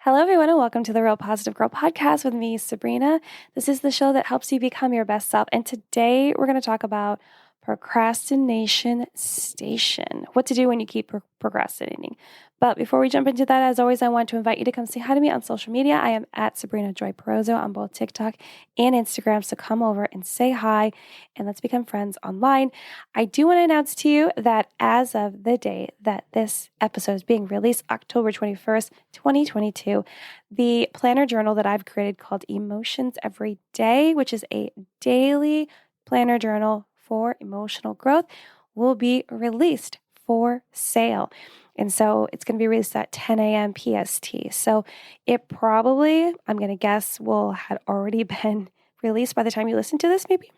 Hello, everyone, and welcome to the Real Positive Girl podcast with me, Sabrina. This is the show that helps you become your best self. And today we're going to talk about procrastination station, what to do when you keep procrastinating. But before we jump into that, as always, I want to invite you to come say hi to me on social media. I am at Sabrina Joy Perozzo on both TikTok and Instagram. So come over and say hi and let's become friends online. I do want to announce to you that as of the day that this episode is being released, October 21st, 2022, the planner journal that I've created called Emotions Every Day, which is a daily planner journal for emotional growth, will be released for sale. And so it's going to be released at 10 a.m. PST. So it probably, I'm going to guess, will have already been released by the time you listen to this, maybe.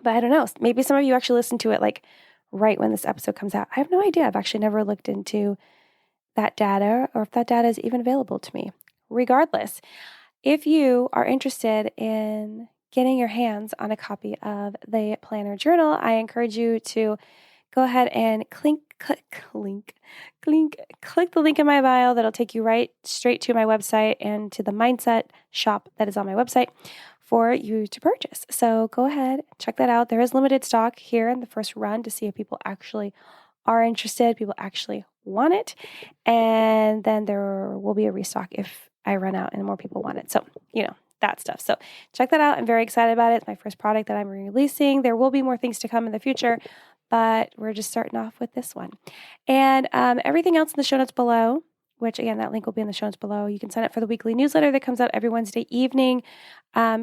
But I don't know. Maybe some of you actually listen to it like right when this episode comes out. I have no idea. I've actually never looked into that data or if that data is even available to me. Regardless, if you are interested in getting your hands on a copy of the planner journal, I encourage you to go ahead and click the link in my bio that'll take you right straight to my website and to the mindset shop that is on my website for you to purchase. So go ahead, check that out. There is limited stock here in the first run to see if people actually are interested, people actually want it. And then there will be a restock if I run out and more people want it. So, that stuff. So check that out. I'm very excited about it. It's my first product that I'm releasing. There will be more things to come in the future, but we're just starting off with this one. And everything else in the show notes below, which again, that link will be in the show notes below. You can sign up for the weekly newsletter that comes out every Wednesday evening.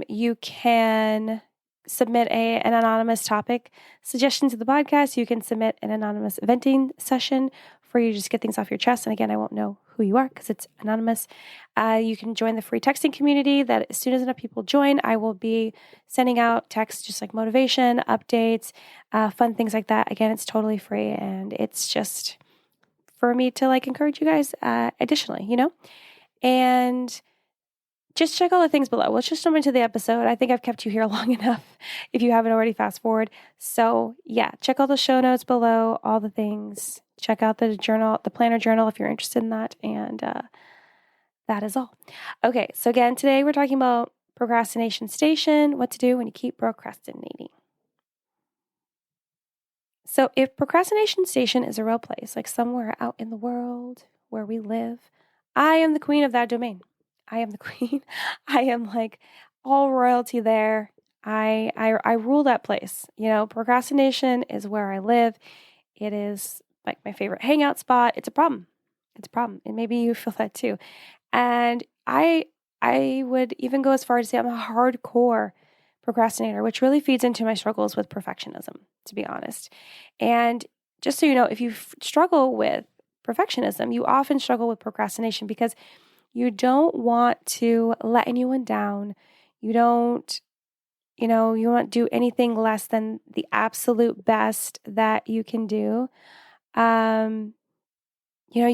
You can submit an anonymous topic suggestion to the podcast. You can submit an anonymous venting session for you to just get things off your chest. And again, I won't know who you are because it's anonymous. You can join the free texting community that as soon as enough people join, I will be sending out texts just like motivation, updates, fun things like that. Again, it's totally free and it's just for me to encourage you guys additionally, and just check all the things below. Let's just jump into the episode. I think I've kept you here long enough if you haven't already fast forward. So yeah, check all the show notes below, all the things. Check out the journal, the planner journal if you're interested in that. And that is all. Okay, so again, today we're talking about procrastination station, what to do when you keep procrastinating. So if procrastination station is a real place, like somewhere out in the world where we live, I am the queen of that domain. I am the queen. I am all royalty there. I rule that place. Procrastination is where I live. It is like my favorite hangout spot. It's a problem. It's a problem. And maybe you feel that too. And I would even go as far as to say I'm a hardcore procrastinator, which really feeds into my struggles with perfectionism, to be honest. And just so you know, if you struggle with perfectionism, you often struggle with procrastination because you don't want to let anyone down. You don't, you won't do anything less than the absolute best that you can do. You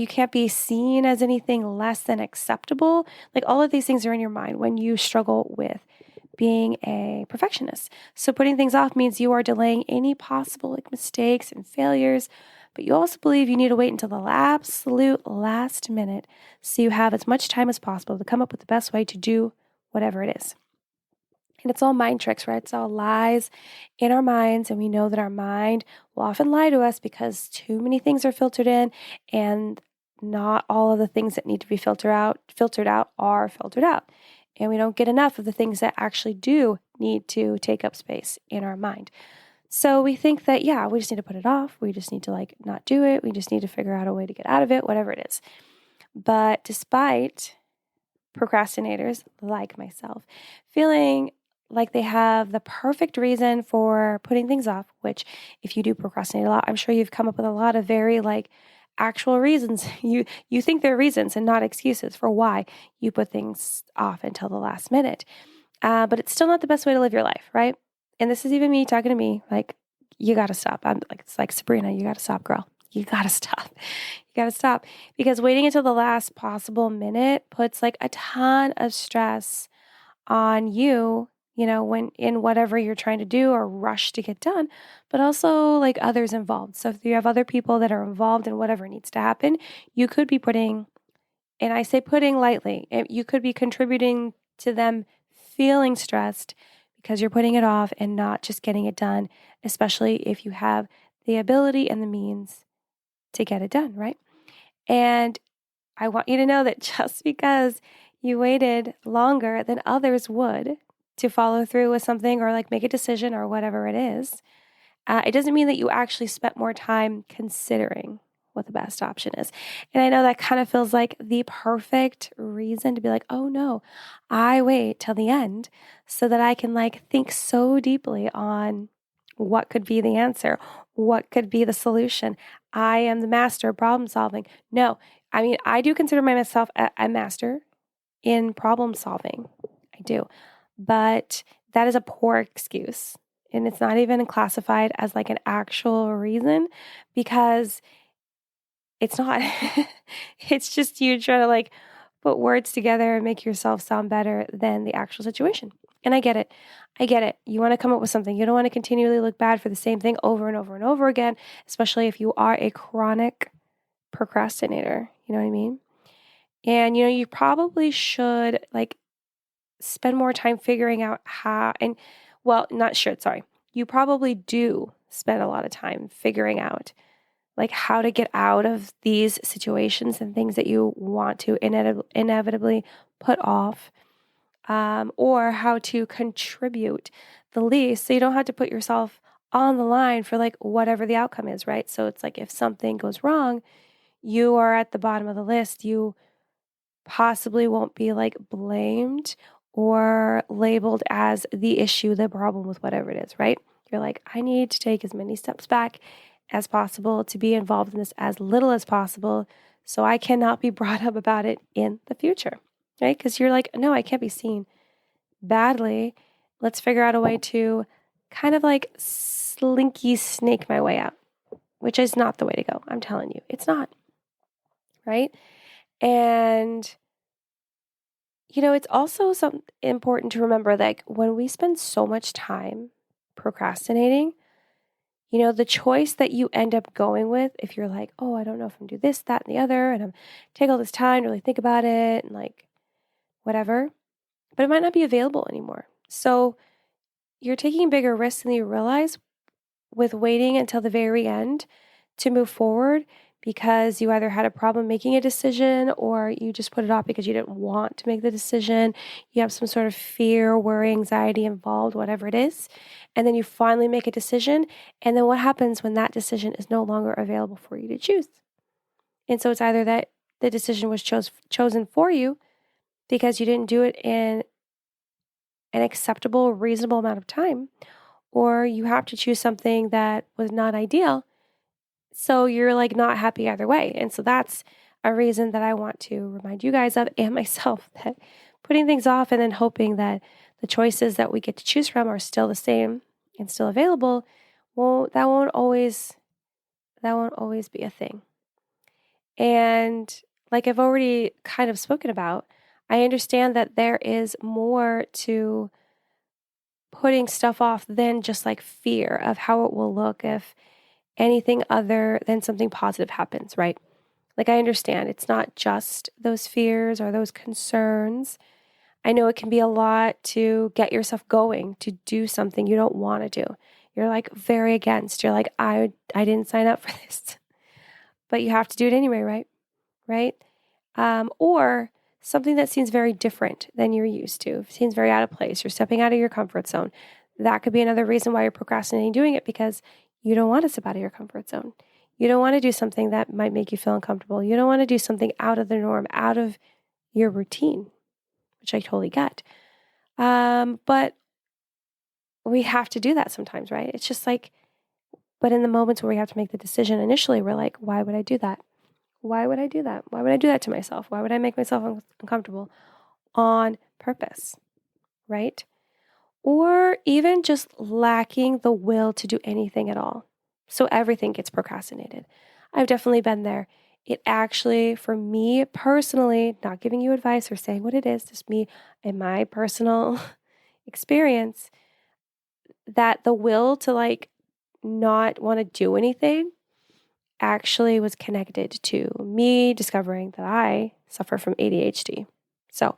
can't be seen as anything less than acceptable. All of these things are in your mind when you struggle with being a perfectionist. So putting things off means you are delaying any possible mistakes and failures, but you also believe you need to wait until the absolute last minute so you have as much time as possible to come up with the best way to do whatever it is. And it's all mind tricks, right? It's all lies in our minds, and we know that our mind will often lie to us because too many things are filtered in, and not all of the things that need to be filtered out are filtered out. And we don't get enough of the things that actually do need to take up space in our mind. So we think that, we just need to put it off. We just need to not do it. We just need to figure out a way to get out of it, whatever it is. But despite procrastinators like myself feeling like they have the perfect reason for putting things off, which if you do procrastinate a lot, I'm sure you've come up with a lot of very actual reasons. You think they're reasons and not excuses for why you put things off until the last minute. But it's still not the best way to live your life, right? And this is even me talking to me, you got to stop. It's like, Sabrina, you got to stop, girl. You got to stop. You got to stop. Because waiting until the last possible minute puts a ton of stress on you, when in whatever you're trying to do or rush to get done, but also others involved. So if you have other people that are involved in whatever needs to happen, you could be putting And I say putting lightly. You could be contributing to them feeling stressed because you're putting it off and not just getting it done, especially if you have the ability and the means to get it done, right? And I want you to know that just because you waited longer than others would to follow through with something or like make a decision or whatever it is, it doesn't mean that you actually spent more time considering what the best option is. And I know that kind of feels like the perfect reason to be like, oh no, I wait till the end so that I can like think so deeply on what could be the answer, what could be the solution. I am the master of problem solving. No, I mean, I do consider myself a master in problem solving. I do. But that is a poor excuse. And it's not even classified as like an actual reason because it's not. It's just you trying to like put words together and make yourself sound better than the actual situation. And I get it. I get it. You want to come up with something. You don't want to continually look bad for the same thing over and over and over again, especially if you are a chronic procrastinator. You know what I mean? And, you probably should like spend more time figuring out how, and well, not should, sorry. You probably do spend a lot of time figuring out like how to get out of these situations and things that you want to inevitably put off, or how to contribute the least so you don't have to put yourself on the line for like whatever the outcome is, right? So it's like if something goes wrong, you are at the bottom of the list. You possibly won't be like blamed or labeled as the issue, the problem with whatever it is, right? You're like, I need to take as many steps back as possible to be involved in this as little as possible so I cannot be brought up about it in the future, right? Because you're like, no, I can't be seen badly. Let's figure out a way to kind of like slinky snake my way out, which is not the way to go. I'm telling you, it's not, right? And it's also important to remember that when we spend so much time procrastinating, the choice that you end up going with, if you're like, oh, I don't know if I'm gonna do this, that, and the other, and I'm take all this time to really think about it and like whatever, but it might not be available anymore. So you're taking bigger risks than you realize with waiting until the very end to move forward because you either had a problem making a decision or you just put it off because you didn't want to make the decision. You have some sort of fear, worry, anxiety involved, whatever it is. And then you finally make a decision. And then what happens when that decision is no longer available for you to choose? And so it's either that the decision was chosen for you because you didn't do it in an acceptable, reasonable amount of time, or you have to choose something that was not ideal. So you're like not happy either way. And so that's a reason that I want to remind you guys of and myself that putting things off and then hoping that the choices that we get to choose from are still the same and still available, that won't always be a thing. And like I've already kind of spoken about, I understand that there is more to putting stuff off than just like fear of how it will look if anything other than something positive happens, right? Like I understand it's not just those fears or those concerns. I know it can be a lot to get yourself going to do something you don't want to do. You're like very against. You're like, I didn't sign up for this. But you have to do it anyway, right? Right? Or something that seems very different than you're used to, seems very out of place. You're stepping out of your comfort zone. That could be another reason why you're procrastinating doing it because you don't want to step out of your comfort zone. You don't want to do something that might make you feel uncomfortable. You don't want to do something out of the norm, out of your routine, which I totally get. But we have to do that sometimes, right? It's just like, but in the moments where we have to make the decision initially, we're like, why would I do that? Why would I do that? Why would I do that to myself? Why would I make myself uncomfortable on purpose, right? Or even just lacking the will to do anything at all. So everything gets procrastinated. I've definitely been there. It actually, for me personally, not giving you advice or saying what it is, just me and my personal experience, that the will to like not want to do anything actually was connected to me discovering that I suffer from ADHD. So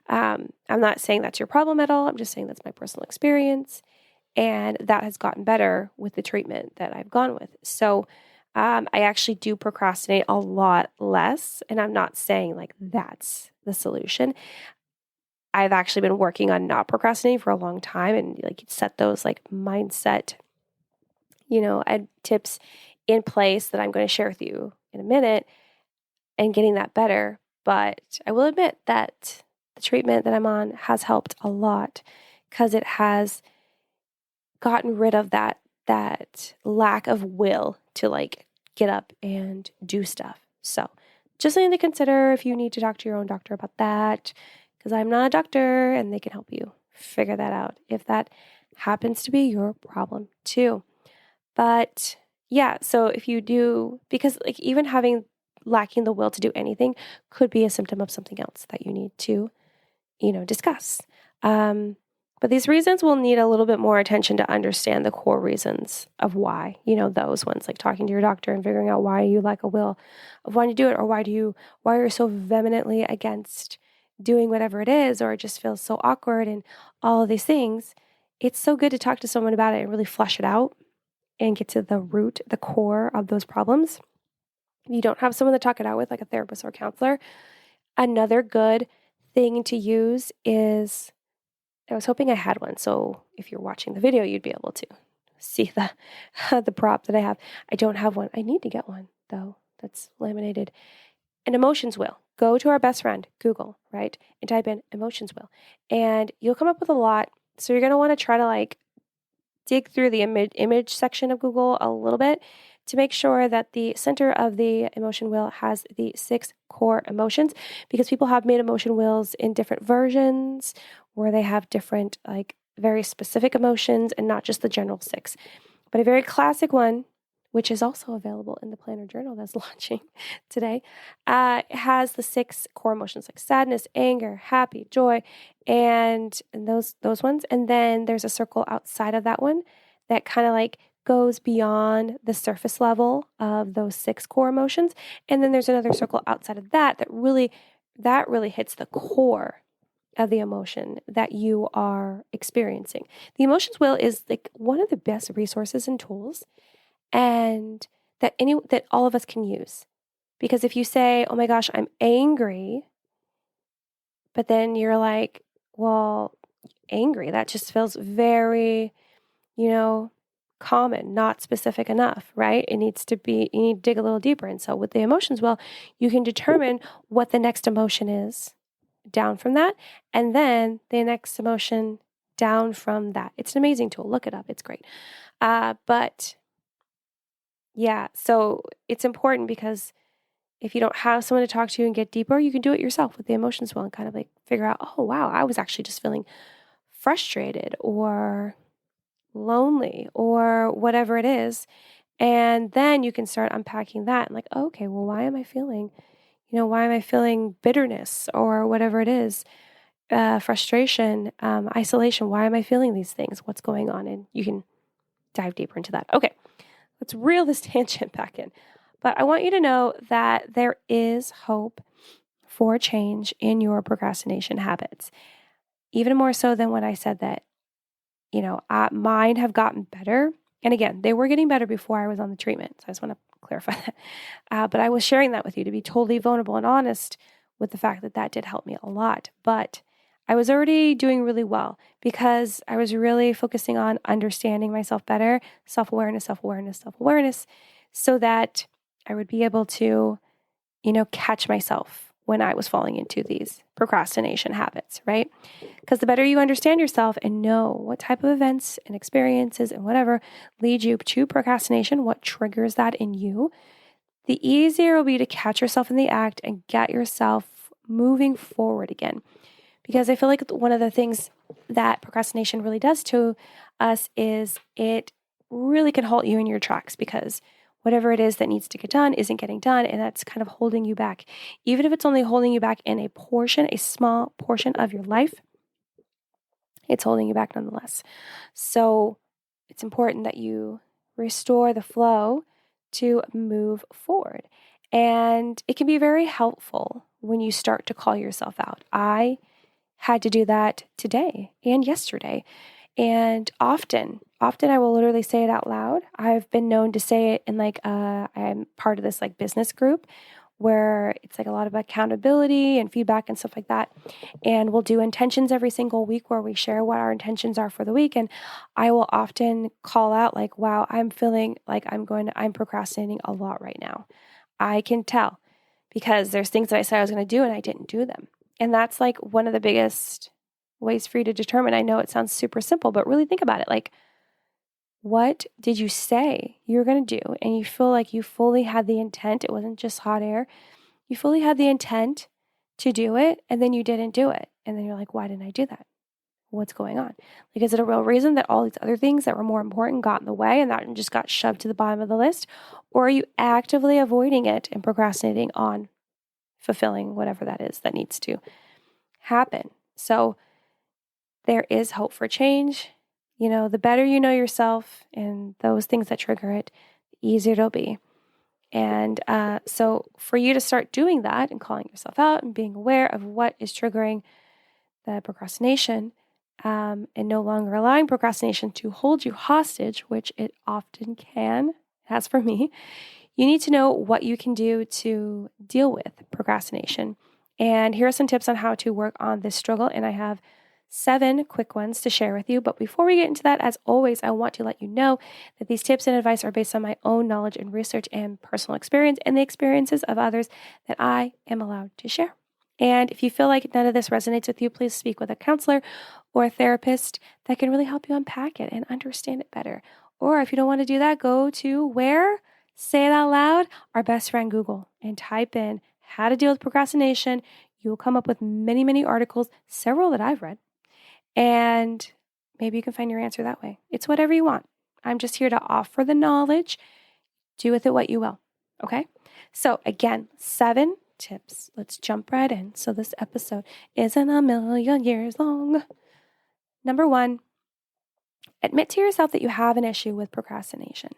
I'm not saying that's your problem at all. I'm just saying that's my personal experience. And that has gotten better with the treatment that I've gone with. So I actually do procrastinate a lot less. And I'm not saying like that's the solution. I've actually been working on not procrastinating for a long time and like set those like mindset, tips in place that I'm going to share with you in a minute and getting that better. But I will admit that the treatment that I'm on has helped a lot because it has gotten rid of that lack of will to like get up and do stuff. So just something to consider if you need to talk to your own doctor about that, because I'm not a doctor and they can help you figure that out if that happens to be your problem too. But yeah, so if you do, because like even lacking the will to do anything could be a symptom of something else that you need to, discuss. But these reasons will need a little bit more attention to understand the core reasons of why, those ones like talking to your doctor and figuring out why you lack a will of wanting to do it, or why you're so vehemently against doing whatever it is, or it just feels so awkward and all of these things. It's so good to talk to someone about it and really flesh it out and get to the root, the core of those problems. If you don't have someone to talk it out with, like a therapist or counselor, another good thing to use is, I was hoping I had one. So if you're watching the video, you'd be able to see the the prop that I have. I don't have one. I need to get one though. That's laminated. An emotions wheel. Go to our best friend, Google, right? And type in emotions wheel. And you'll come up with a lot. So you're going to want to try to like dig through the image section of Google a little bit to make sure that the center of the emotion wheel has the 6 core emotions, because people have made emotion wheels in different versions where they have different, like very specific emotions and not just the general 6. But a very classic one, which is also available in the Planner Journal that's launching today, has the 6 core emotions like sadness, anger, happy, joy, and those ones. And then there's a circle outside of that one that kind of like goes beyond the surface level of those 6 core emotions. And then there's another circle outside of that really hits the core of the emotion that you are experiencing. The emotions wheel is like one of the best resources and tools, and that all of us can use. Because if you say, oh my gosh, I'm angry, but then you're like, well, angry, that just feels very, common, not specific enough, right? You need to dig a little deeper. And so with the emotions, well, you can determine what the next emotion is down from that, and then the next emotion down from that. It's an amazing tool. Look it up. It's great. But yeah, so it's important because if you don't have someone to talk to and get deeper, you can do it yourself with the emotions well and kind of like figure out, oh, wow, I was actually just feeling frustrated or lonely or whatever it is. And then you can start unpacking that and like, oh, okay, well, why am I feeling bitterness or whatever it is, frustration, isolation? Why am I feeling these things? What's going on? And you can dive deeper into that. Okay, let's reel this tangent back in. But I want you to know that there is hope for change in your procrastination habits, even more so than when I said that, mine have gotten better. And again, they were getting better before I was on the treatment. So I just want to clarify that. But I was sharing that with you to be totally vulnerable and honest with the fact that that did help me a lot. But I was already doing really well because I was really focusing on understanding myself better, self-awareness, so that I would be able to, catch myself when I was falling into these procrastination habits, right? Because the better you understand yourself and know what type of events and experiences and whatever lead you to procrastination, what triggers that in you, the easier it will be to catch yourself in the act and get yourself moving forward again. Because I feel like one of the things that procrastination really does to us is it really can halt you in your tracks, because whatever it is that needs to get done isn't getting done, and that's kind of holding you back. Even if it's only holding you back in a small portion of your life, it's holding you back nonetheless. So it's important that you restore the flow to move forward. And it can be very helpful when you start to call yourself out. I had to do that today and yesterday. And often I will literally say it out loud. I've been known to say it in I'm part of this business group where it's a lot of accountability and feedback and stuff like that. And we'll do intentions every single week where we share what our intentions are for the week. And I will often call out wow, I'm feeling like I'm procrastinating a lot right now. I can tell because there's things that I said I was going to do and I didn't do them. And that's one of the biggest ways for you to determine. I know it sounds super simple, but really think about it. What did you say you were going to do? And you feel like you fully had the intent. It wasn't just hot air. You fully had the intent to do it, and then you didn't do it. And then you're like, why didn't I do that? What's going on? Is it a real reason that all these other things that were more important got in the way and that just got shoved to the bottom of the list? Or are you actively avoiding it and procrastinating on fulfilling whatever that is that needs to happen? So there is hope for change. The better you know yourself and those things that trigger it, the easier it'll be. And so for you to start doing that and calling yourself out and being aware of what is triggering the procrastination and no longer allowing procrastination to hold you hostage, which it often can, has for me, you need to know what you can do to deal with procrastination. And here are some tips on how to work on this struggle. And I have 7 quick ones to share with you. But before we get into that, as always, I want to let you know that these tips and advice are based on my own knowledge and research and personal experience and the experiences of others that I am allowed to share. And if you feel like none of this resonates with you, please speak with a counselor or a therapist that can really help you unpack it and understand it better. Or if you don't want to do that, go to where? Say it out loud, our best friend Google, and type in how to deal with procrastination. You will come up with many, many articles, several that I've read. And maybe you can find your answer that way. It's whatever you want. I'm just here to offer the knowledge. Do with it what you will. Okay? So again, 7 tips. Let's jump right in. So this episode isn't a million years long. Number 1, admit to yourself that you have an issue with procrastination.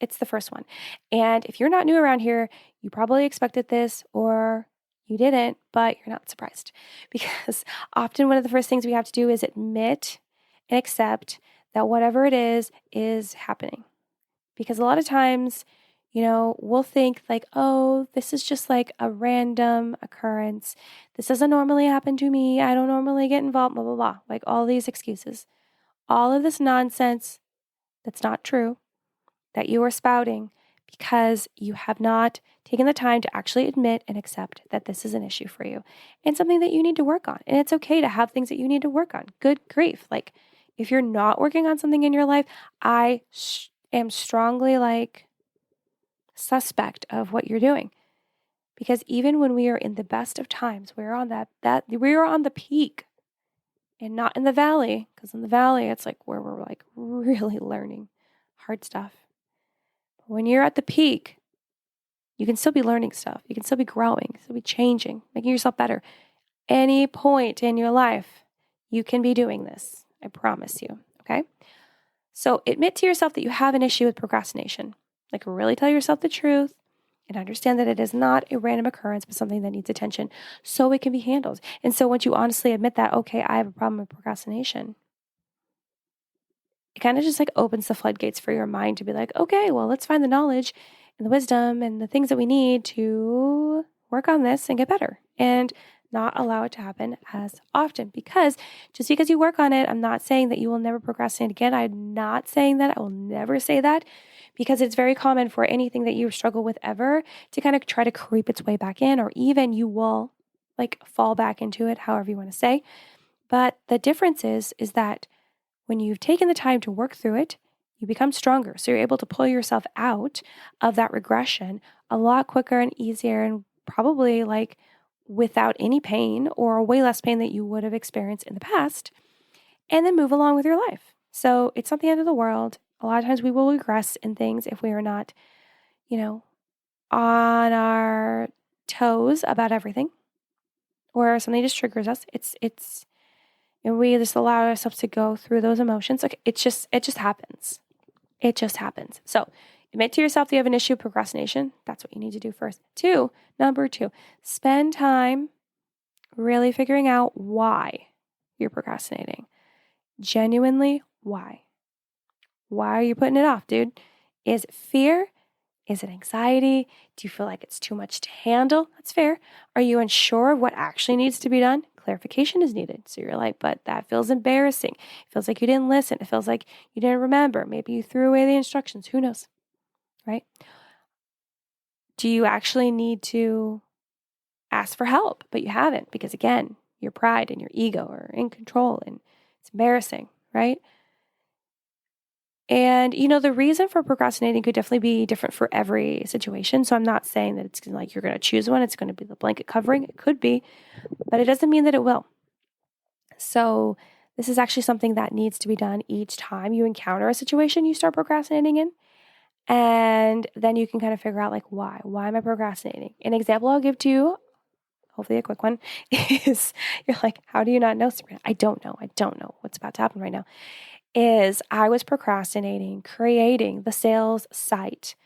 It's the first one. And if you're not new around here, you probably expected this or you didn't, but you're not surprised because often one of the first things we have to do is admit and accept that whatever it is happening. Because a lot of times, we'll think oh, this is just a random occurrence. This doesn't normally happen to me. I don't normally get involved, blah, blah, blah. All these excuses. All of this nonsense that's not true that you are spouting because you have not taken the time to actually admit and accept that this is an issue for you and something that you need to work on. And it's okay to have things that you need to work on. Good grief. If you're not working on something in your life, I am strongly suspect of what you're doing. Because even when we are in the best of times, we're on we are on the peak and not in the valley. Because in the valley, it's where we're really learning hard stuff. But when you're at the peak, you can still be learning stuff. You can still be growing, still be changing, making yourself better. Any point in your life, you can be doing this. I promise you. Okay? So admit to yourself that you have an issue with procrastination. Really tell yourself the truth and understand that it is not a random occurrence, but something that needs attention so it can be handled. And so once you honestly admit that, okay, I have a problem with procrastination, it kind of just opens the floodgates for your mind to be okay, well, let's find the knowledge and the wisdom and the things that we need to work on this and get better and not allow it to happen as often. Because just because you work on it, I'm not saying that you will never procrastinate again. I'm not saying that. I will never say that because it's very common for anything that you struggle with ever to kind of try to creep its way back in, or even you will fall back into it, however you want to say. But the difference is that when you've taken the time to work through it, you become stronger. So you're able to pull yourself out of that regression a lot quicker and easier and probably without any pain or way less pain that you would have experienced in the past, and then move along with your life. So it's not the end of the world. A lot of times we will regress in things if we are not, on our toes about everything or something just triggers us. And we just allow ourselves to go through those emotions. It just happens. It just happens. So admit to yourself that you have an issue with procrastination. That's what you need to do first. Number two, spend time really figuring out why you're procrastinating. Genuinely, why? Why are you putting it off, dude? Is it fear? Is it anxiety? Do you feel like it's too much to handle? That's fair. Are you unsure of what actually needs to be done? Clarification is needed. So you're like, but that feels embarrassing. It feels like you didn't listen. It feels like you didn't remember. Maybe you threw away the instructions. Who knows? Right? Do you actually need to ask for help, but you haven't because, again, your pride and your ego are in control and it's embarrassing, right? And, the reason for procrastinating could definitely be different for every situation. So I'm not saying that it's like you're going to choose one. It's going to be the blanket covering. It could be, but it doesn't mean that it will. So this is actually something that needs to be done each time you encounter a situation you start procrastinating in. And then you can kind of figure out like, why? Why am I procrastinating? An example I'll give to you, hopefully a quick one, is you're like, how do you not know, Sabrina? I don't know what's about to happen right now. Is I was procrastinating creating the sales site,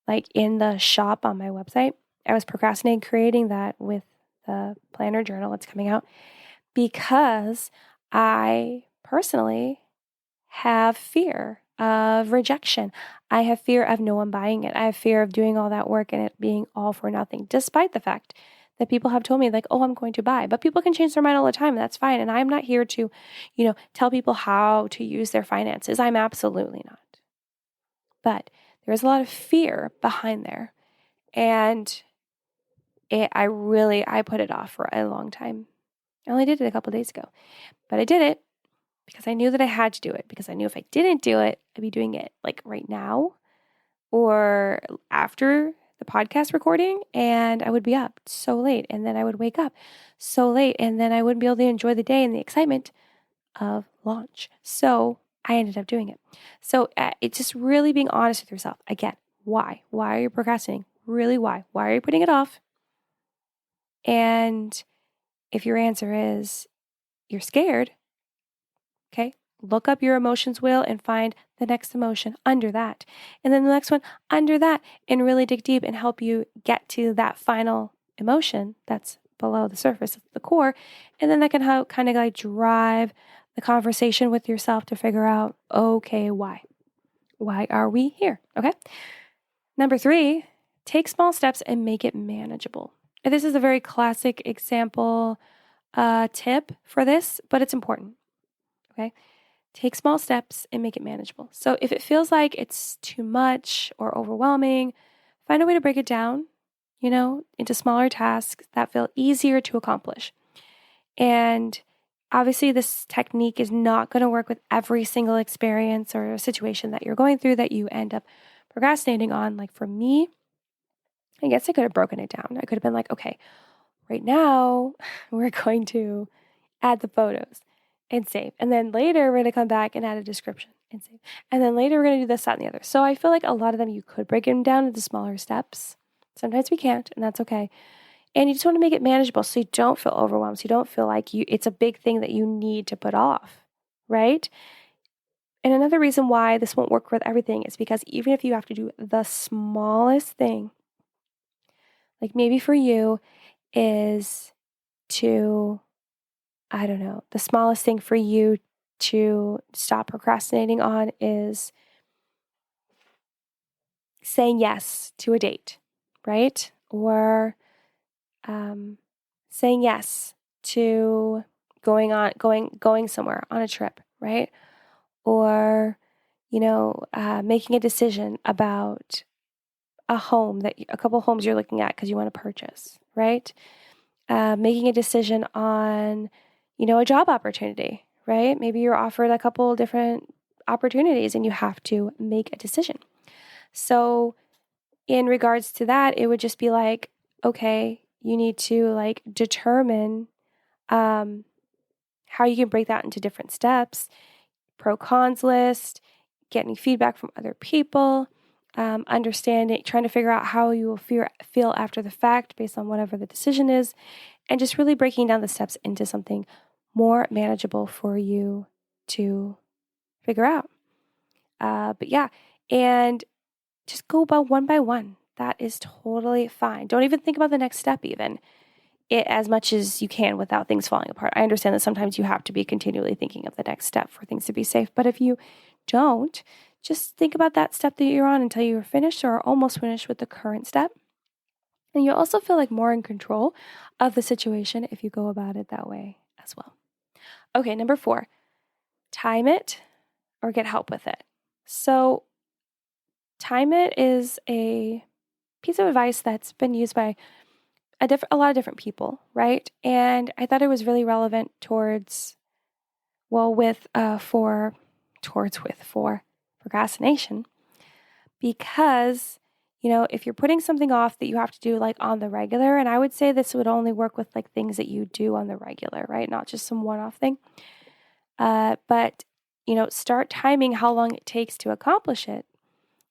like in the shop on my website. I was procrastinating creating that with the planner journal that's coming out because I personally have fear of rejection. I have fear of no one buying it. I have fear of doing all that work and it being all for nothing, despite the fact that people have told me like, oh, I'm going to buy. But people can change their mind all the time. And that's fine. And I'm not here to, tell people how to use their finances. I'm absolutely not. But there's a lot of fear behind there. And I put it off for a long time. I only did it a couple of days ago. But I did it because I knew that I had to do it. Because I knew if I didn't do it, I'd be doing it like right now or after the podcast recording, and I would be up so late, and then I would wake up so late, and then I wouldn't be able to enjoy the day and the excitement of launch. So I ended up doing it. So it's just really being honest with yourself. Again, why? Why are you procrastinating? Really, why? Why are you putting it off? And if your answer is you're scared, okay, look up your emotions wheel and find the next emotion under that. And then the next one under that, and really dig deep and help you get to that final emotion that's below the surface of the core. And then that can help kind of like drive the conversation with yourself to figure out, okay, why? Why are we here? Okay. Number 3, take small steps and make it manageable. And this is a very classic example tip for this, but it's important. Okay. Take small steps and make it manageable. So if it feels like it's too much or overwhelming, find a way to break it down, into smaller tasks that feel easier to accomplish. And obviously this technique is not going to work with every single experience or situation that you're going through that you end up procrastinating on. Like for me, I guess I could have broken it down. I could have been like, okay, right now we're going to add the photos and save. And then later we're going to come back and add a description and save. And then later we're going to do this, that, and the other. So I feel like a lot of them you could break them down into smaller steps. Sometimes we can't, and that's okay. And you just want to make it manageable so you don't feel overwhelmed. So you don't feel like it's a big thing that you need to put off, right? And another reason why this won't work with everything is because even if you have to do the smallest thing, like maybe for you is to, I don't know, the smallest thing for you to stop procrastinating on is saying yes to a date, right? Or saying yes to going somewhere on a trip, right? Or making a decision about a couple homes you're looking at because you want to purchase, right? Making a decision on a job opportunity, right? Maybe you're offered a couple different opportunities and you have to make a decision. So in regards to that, it would just be like, okay, you need to like determine how you can break that into different steps, pro cons list, getting feedback from other people, understanding, trying to figure out how you will feel after the fact based on whatever the decision is, and just really breaking down the steps into something more manageable for you to figure out. But yeah, and just go about one by one. That is totally fine. Don't even think about the next step even as much as you can without things falling apart. I understand that sometimes you have to be continually thinking of the next step for things to be safe. But if you don't, just think about that step that you're on until you're finished or almost finished with the current step. And you'll also feel like more in control of the situation if you go about it that way as well. Okay, number 4, time it or get help with it. So time it is a piece of advice that's been used by a lot of different people, right? And I thought it was really relevant for procrastination because, if you're putting something off that you have to do like on the regular, and I would say this would only work with like things that you do on the regular, right? Not just some one-off thing. But start timing how long it takes to accomplish it.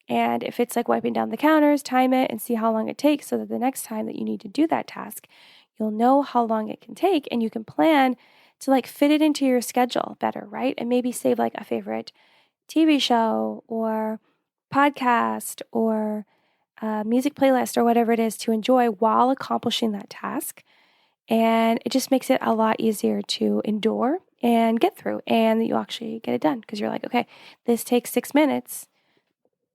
And if it's like wiping down the counters, time it and see how long it takes so that the next time that you need to do that task, you'll know how long it can take and you can plan to like fit it into your schedule better, right? And maybe save like a favorite TV show or podcast or music playlist or whatever it is to enjoy while accomplishing that task. And it just makes it a lot easier to endure and get through and you actually get it done because you're like, okay, this takes 6 minutes.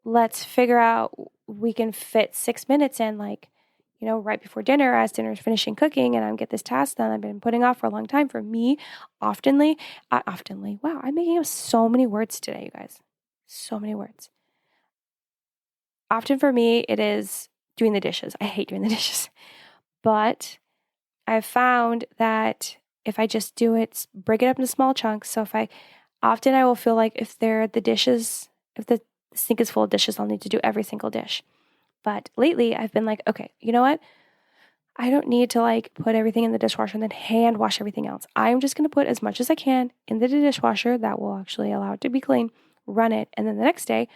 Let's figure out we can fit 6 minutes in right before dinner as dinner's finishing cooking and I get this task done I've been putting off for a long time. For me, oftenly, wow, I'm making up so many words today, you guys. So many words. Often for me, it is doing the dishes. I hate doing the dishes. But I've found that if I just do it, break it up into small chunks. So I will feel like if the sink is full of dishes, I'll need to do every single dish. But lately I've been like, okay, you know what? I don't need to like put everything in the dishwasher and then hand wash everything else. I'm just going to put as much as I can in the dishwasher that will actually allow it to be clean, run it. And then the next day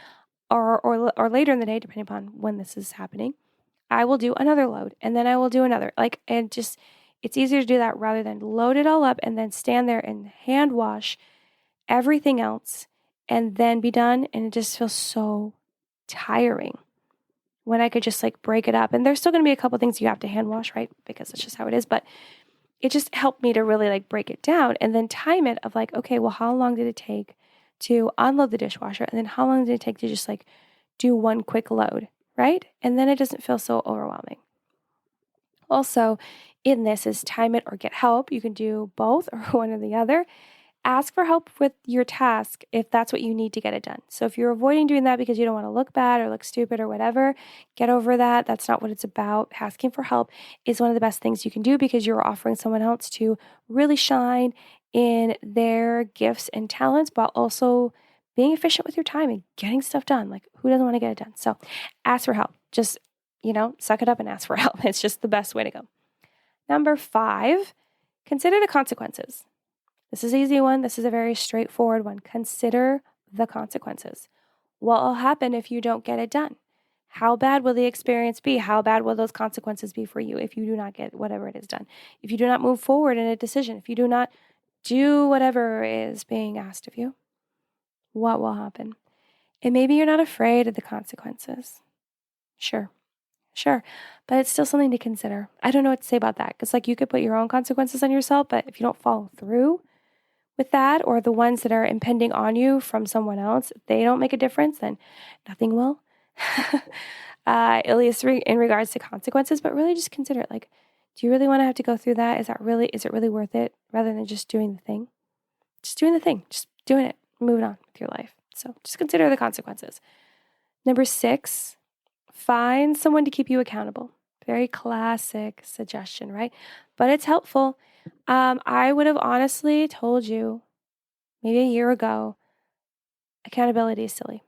or later in the day, depending upon when this is happening, I will do another load and then I will do another. It's easier to do that rather than load it all up and then stand there and hand wash everything else and then be done. And it just feels so tiring when I could just like break it up. And there's still going to be a couple things you have to hand wash, right? Because that's just how it is. But it just helped me to really like break it down and then time it of like, okay, well, how long did it take to unload the dishwasher? And then how long did it take to just like do one quick load, right? And then it doesn't feel so overwhelming. Also, in this is time it or get help. You can do both or one or the other. Ask for help with your task if that's what you need to get it done. So if you're avoiding doing that because you don't want to look bad or look stupid or whatever, get over that. That's not what it's about. Asking for help is one of the best things you can do because you're offering someone else to really shine in their gifts and talents while also being efficient with your time and getting stuff done. Like, who doesn't want to get it done? So ask for help. Just, suck it up and ask for help. It's just the best way to go. Number 5, consider the consequences. This is an easy one. This is a very straightforward one. Consider the consequences. What will happen if you don't get it done? How bad will the experience be? How bad will those consequences be for you if you do not get whatever it is done? If you do not move forward in a decision, if you do not do whatever is being asked of you, what will happen? And maybe you're not afraid of the consequences. Sure. But it's still something to consider. I don't know what to say about that because you could put your own consequences on yourself, but if you don't follow through with that or the ones that are impending on you from someone else, if they don't make a difference, then nothing will. At least in regards to consequences, but really just consider it. Do you really want to have to go through that? Is it really worth it rather than just doing the thing? Just doing the thing, just doing it, moving on with your life. So just consider the consequences. Number 6, find someone to keep you accountable. Very classic suggestion, right? But it's helpful. I would have honestly told you maybe a year ago, accountability is silly.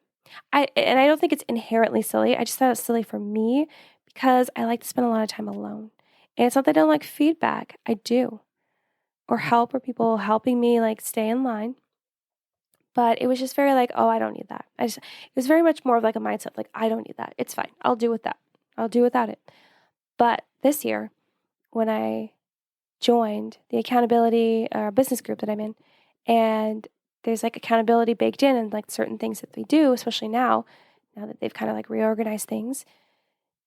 I don't think it's inherently silly. I just thought it was silly for me because I like to spend a lot of time alone. And it's not that I don't like feedback. I do. Or help or people helping me stay in line. But it was just very oh, I don't need that. It was very much more of a mindset I don't need that. It's fine. I'll do with that. I'll do without it. But this year, when I joined the accountability business group that I'm in, and there's accountability baked in and certain things that we do, especially now now that they've kind of like reorganized things,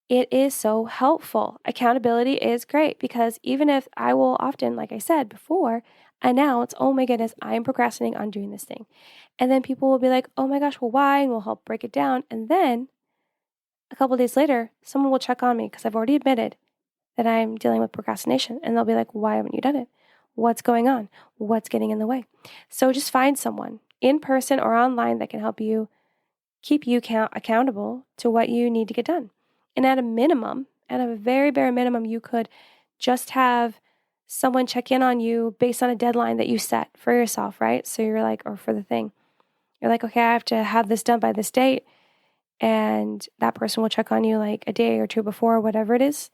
it is so helpful. Accountability is great because even if I will often, like I said before, announce, oh my goodness, I'm procrastinating on doing this thing. And then people will be like, oh my gosh, well, why? And we'll help break it down. And then a couple of days later, someone will check on me because I've already admitted that I'm dealing with procrastination. And they'll be like, why haven't you done it? What's going on? What's getting in the way? So just find someone in person or online that can help you keep you accountable to what you need to get done. And at a minimum, at a very bare minimum, you could just have someone check in on you based on a deadline that you set for yourself, right? So you're like, or for the thing, you're like, okay, I have to have this done by this date. And that person will check on you like a day or two before, whatever it is,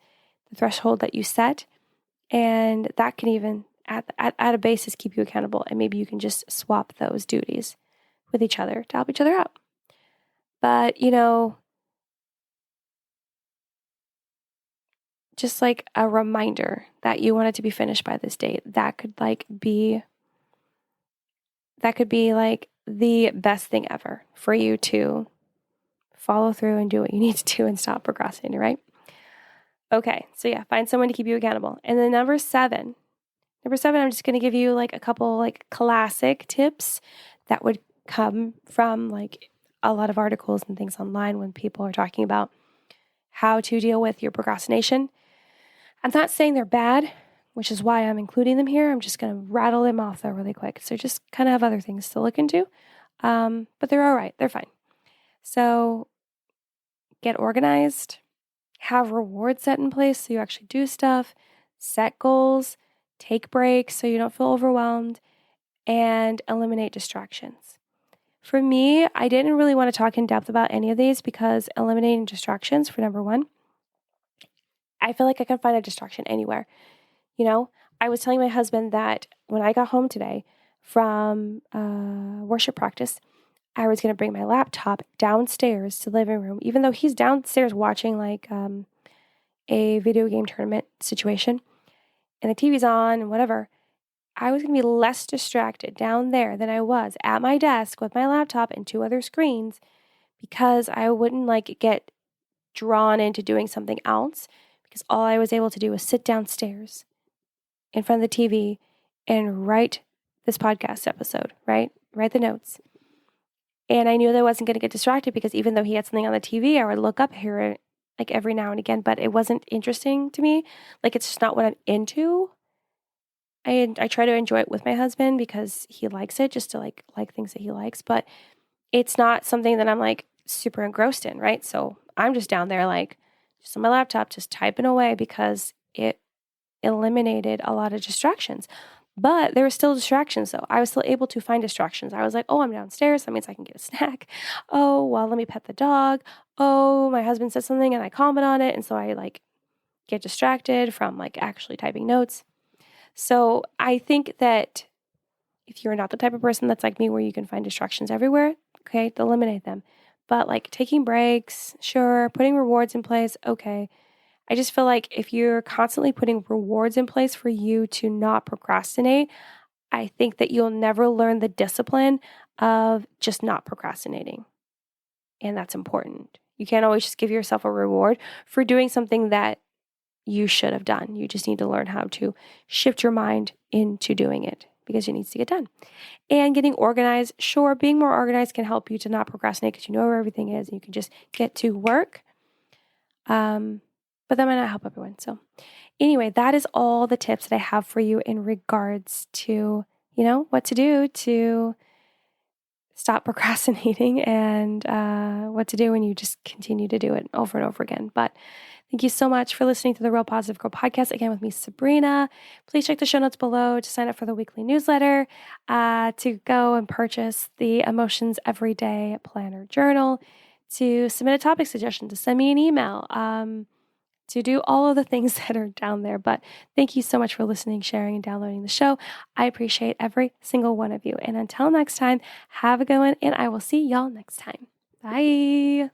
the threshold that you set. And that can even, at a basis, keep you accountable. And maybe you can just swap those duties with each other to help each other out. But, just like a reminder that you want it to be finished by this date, that could be like the best thing ever for you to follow through and do what you need to do and stop procrastinating, right? Okay, so yeah, find someone to keep you accountable. And then number seven, I'm just going to give you like a couple like classic tips that would come from like a lot of articles and things online when people are talking about how to deal with your procrastination. I'm not saying they're bad, which is why I'm including them here. I'm just going to rattle them off though really quick. So just kind of have other things to look into. But they're all right. They're fine. So get organized, have rewards set in place so you actually do stuff, set goals, take breaks so you don't feel overwhelmed, and eliminate distractions. For me, I didn't really want to talk in depth about any of these because eliminating distractions, for number one, I feel like I can find a distraction anywhere. I was telling my husband that when I got home today from worship practice, I was going to bring my laptop downstairs to the living room, even though he's downstairs watching like a video game tournament situation and the TV's on and whatever. I was going to be less distracted down there than I was at my desk with my laptop and two other screens because I wouldn't like get drawn into doing something else because all I was able to do was sit downstairs in front of the TV and write this podcast episode, right? Write the notes. And I knew that I wasn't going to get distracted because even though he had something on the TV, I would look up here like every now and again, but it wasn't interesting to me. Like it's just not what I'm into. I try to enjoy it with my husband because he likes it, just to like things that he likes, but it's not something that I'm like super engrossed in, right? So I'm just down there like just on my laptop, just typing away because it eliminated a lot of distractions. But there were still distractions though. I was still able to find distractions. I was like, oh, I'm downstairs. That means I can get a snack. Oh, well, let me pet the dog. Oh, my husband said something and I comment on it. And so I like get distracted from like actually typing notes. So I think that if you're not the type of person that's like me where you can find distractions everywhere, okay, eliminate them. But like taking breaks, sure, putting rewards in place, okay. I just feel like if you're constantly putting rewards in place for you to not procrastinate, I think that you'll never learn the discipline of just not procrastinating. And that's important. You can't always just give yourself a reward for doing something that you should have done. You just need to learn how to shift your mind into doing it because it needs to get done. And getting organized, sure, being more organized can help you to not procrastinate because you know where everything is and you can just get to work. But that might not help everyone. So anyway, that is all the tips that I have for you in regards to, what to do to stop procrastinating and what to do when you just continue to do it over and over again. But thank you so much for listening to the Real Positive Girl podcast, again with me, Sabrina. Please check the show notes below to sign up for the weekly newsletter, to go and purchase the Emotions Everyday Planner Journal, to submit a topic suggestion, to send me an email, to do all of the things that are down there. But thank you so much for listening, sharing, and downloading the show. I appreciate every single one of you. And until next time, have a good one, and I will see y'all next time. Bye.